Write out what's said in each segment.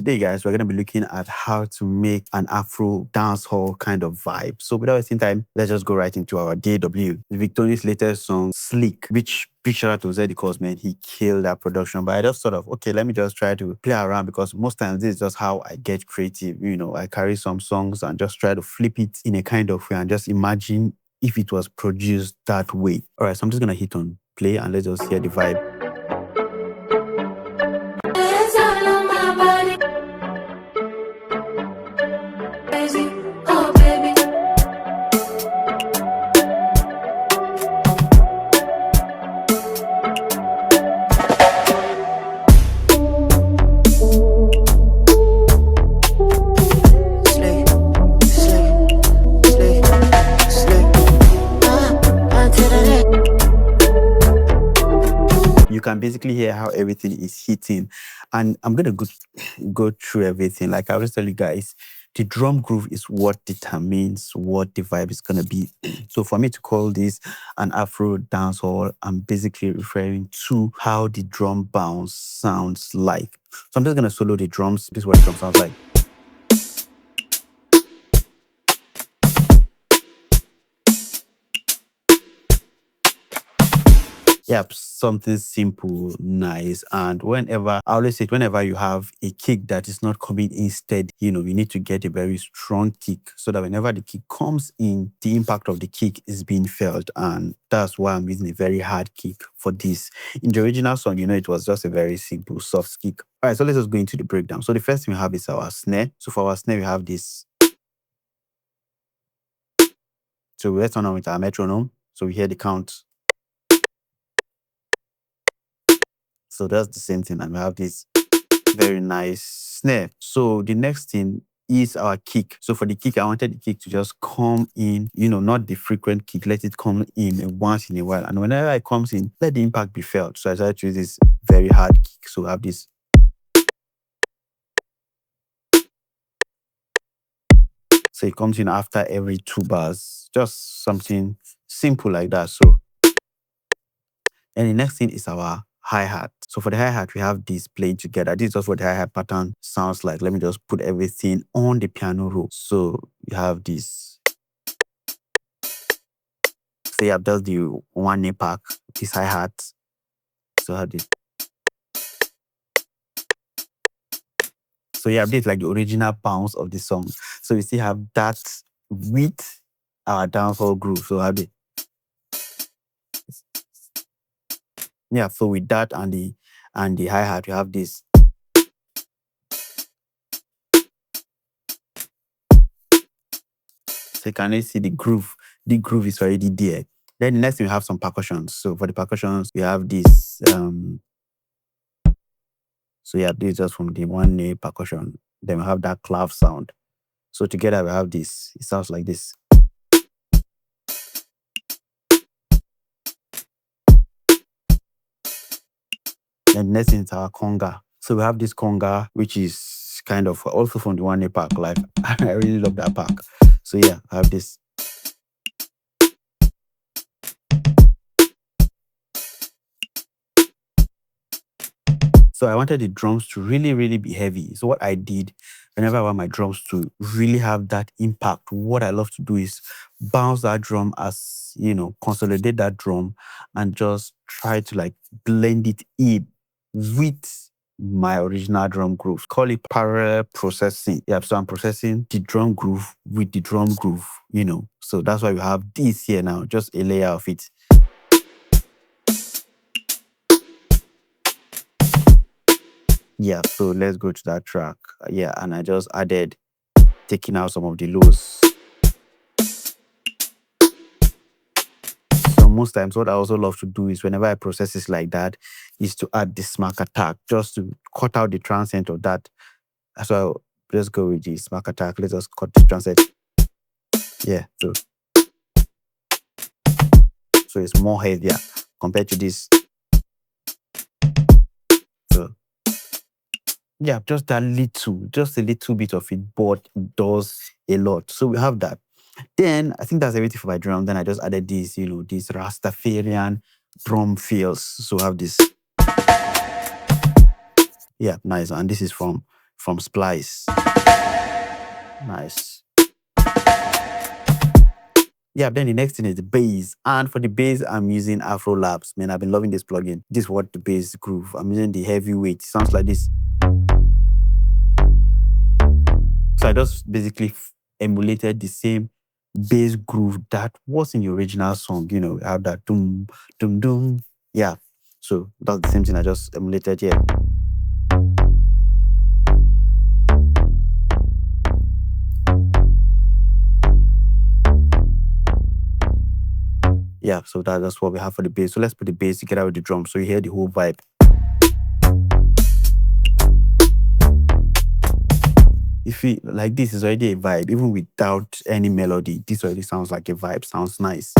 today, guys, we're going to be looking at how to make an Afro dancehall kind of vibe. So without wasting time, let's just go right into our DAW. Victoria's latest song, Sleek, which big shout out to Zeddy Cause, man, he killed that production. But I just sort of, okay, let me just try to play around because most times this is just how I get creative. You know, I carry some songs and just try to flip it in a kind of way and just imagine if it was produced that way. All right, so I'm just going to hit on play and let's just hear the vibe. You can basically hear how everything is hitting. And I'm going to go through everything. Like I always tell you guys, the drum groove is what determines what the vibe is going to be. So for me to call this an Afro dancehall, I'm basically referring to how the drum bounce sounds like. So I'm just going to solo the drums. This is what the drum sounds like. Yep, something simple, nice. And I always say, whenever you have a kick that is not coming in steady, you need to get a very strong kick so that whenever the kick comes in, the impact of the kick is being felt. And that's why I'm using a very hard kick for this. In the original song, it was just a very simple, soft kick. All right, so let's just go into the breakdown. So the first thing we have is our snare. So for our snare, we have this. So let's turn on with our metronome. So we hear the count. So that's the same thing. And we have this very nice snare. So the next thing is our kick. So for the kick, I wanted the kick to just come in, not the frequent kick. Let it come in once in a while. And whenever it comes in, let the impact be felt. So I decided to use this very hard kick. So we have this. So it comes in after every 2 bars. Just something simple like that. So, and the next thing is our hi-hat. So for the hi-hat, we have this playing together. This is just what the hi-hat pattern sounds like. Let me just put everything on the piano roll. So you have this. So you have just the 1 knee pack, this hi-hat. So you have this. So you have this like the original bounce of the song. So you still have that with our dancehall groove. So have it. Yeah, so with that and the hi-hat, you have this. So you can see the groove. The groove is already there. Then the next thing we have some percussions. So for the percussions, we have this. So yeah, this is just from the 1 knee percussion. Then we have that clav sound. So together we have this. It sounds like this. And next thing is our conga. So we have this conga, which is kind of also from the 1 knee pack. Like I really love that pack. So yeah, I have this. So I wanted the drums to really, really be heavy. So what I did, whenever I want my drums to really have that impact, what I love to do is bounce that drum as, consolidate that drum and just try to like blend it in with my original drum groove. Call it parallel processing. Yeah, so I'm processing the drum groove with the drum groove, So that's why we have this here now, just a layer of it. Yeah, so let's go to that track. Yeah, and I just added, taking out some of the lows. So most times what I also love to do is whenever I process it like that, is to add the smack attack, just to cut out the transient of that. So let's go with the smack attack. Let's just cut the transient. Yeah, so it's more heavier compared to this. So yeah, just a little bit of it, but it does a lot. So we have that. Then I think that's everything for my drum. Then I just added these, these Rastafarian drum fills. So I have this. Yeah, nice. And this is from from Splice. Nice. Yeah, then the next thing is the bass. And for the bass, I'm using Afro Labs. Man, I've been loving this plugin. This is what the bass groove. I'm using the heavyweight. Sounds like this. So I just basically emulated the same bass groove that was in the original song. You know, have that doom, doom, doom. Yeah. So that's the same thing I just emulated here. Yeah, so that's what we have for the bass. So let's put the bass together with the drums so you hear the whole vibe. You feel like this is already a vibe, even without any melody. This already sounds like a vibe, sounds nice.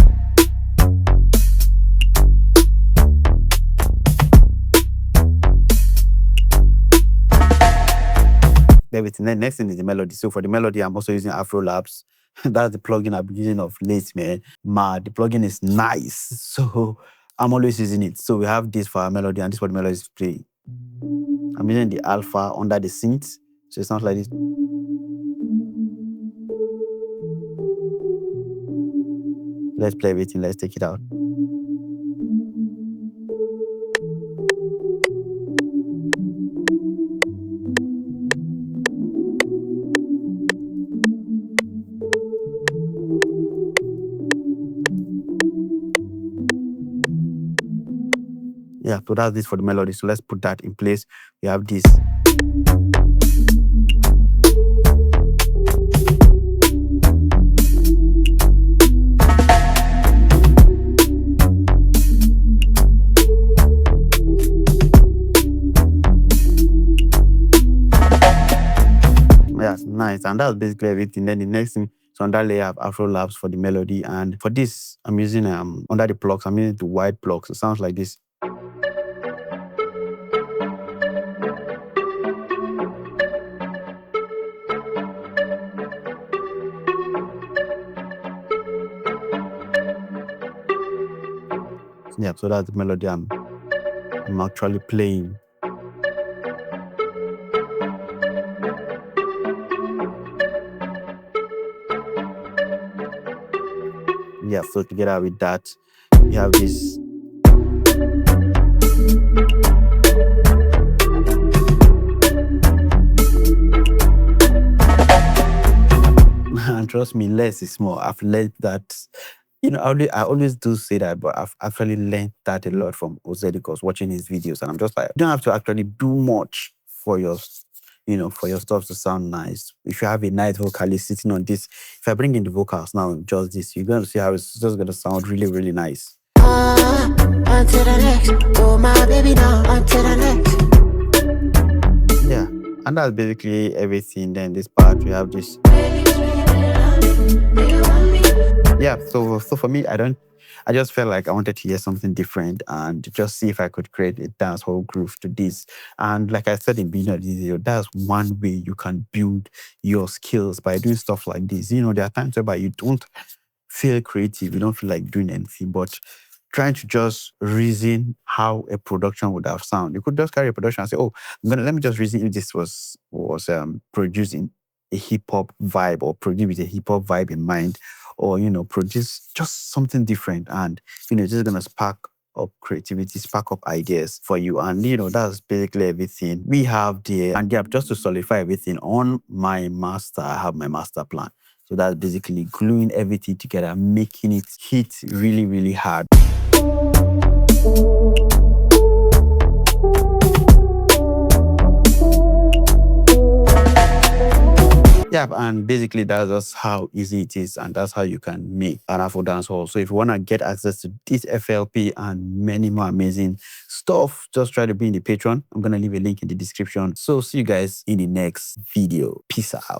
Everything. Then next thing is the melody. So for the melody, I'm also using Afro Labs. That's the plugin I've been using of late, man. The plugin is nice. So I'm always using it. So we have this for our melody, and this is what the melody is playing. I'm using the alpha under the synth. So it sounds like this. Let's play everything. Let's take it out. Yeah, so that's this for the melody. So let's put that in place. We have this. Yeah, nice. And that's basically everything. Then the next thing, so on that layer, I have Afro Labs for the melody. And for this, I'm using under the plugs, I'm using the wide plugs. It sounds like this. Yeah, so that's the melody I'm actually playing. Yeah, so together with that, we have this. And trust me, less is more. I've learned that, you know, I always do say that, but I've actually learned that a lot from Ozedicos, watching his videos. And I'm just like, you don't have to actually do much for your, you know, for your stuff to sound nice. If you have a nice vocalist sitting on this, if I bring in the vocals now, just this, you're going to see how it's just going to sound really, really nice. On to the next. Oh, my baby, now on to the next. Yeah, and that's basically everything. Then this part, we have this. Yeah, so for me, I just felt like I wanted to hear something different and just see if I could create a dancehall groove to this. And like I said in the beginning of this video, that's one way you can build your skills by doing stuff like this. You know, there are times whereby you don't feel creative, you don't feel like doing anything, but trying to just reason how a production would have sound. You could just carry a production and say, oh, let me just reason if this was produced in a hip-hop vibe or produced with a hip-hop vibe in mind, or, you know, produce just something different. And, you know, it's just going to spark up creativity, spark up ideas for you. And, you know, that's basically everything we have there. And yeah, just to solidify everything on my master, I have my master plan. So that's basically gluing everything together, making it hit really, really hard. Yeah, and basically that's just how easy it is, and that's how you can make an Afro dancehall. So if you want to get access to this FLP and many more amazing stuff, just try to be in the Patreon. I'm going to leave a link in the description. So see you guys in the next video. Peace out.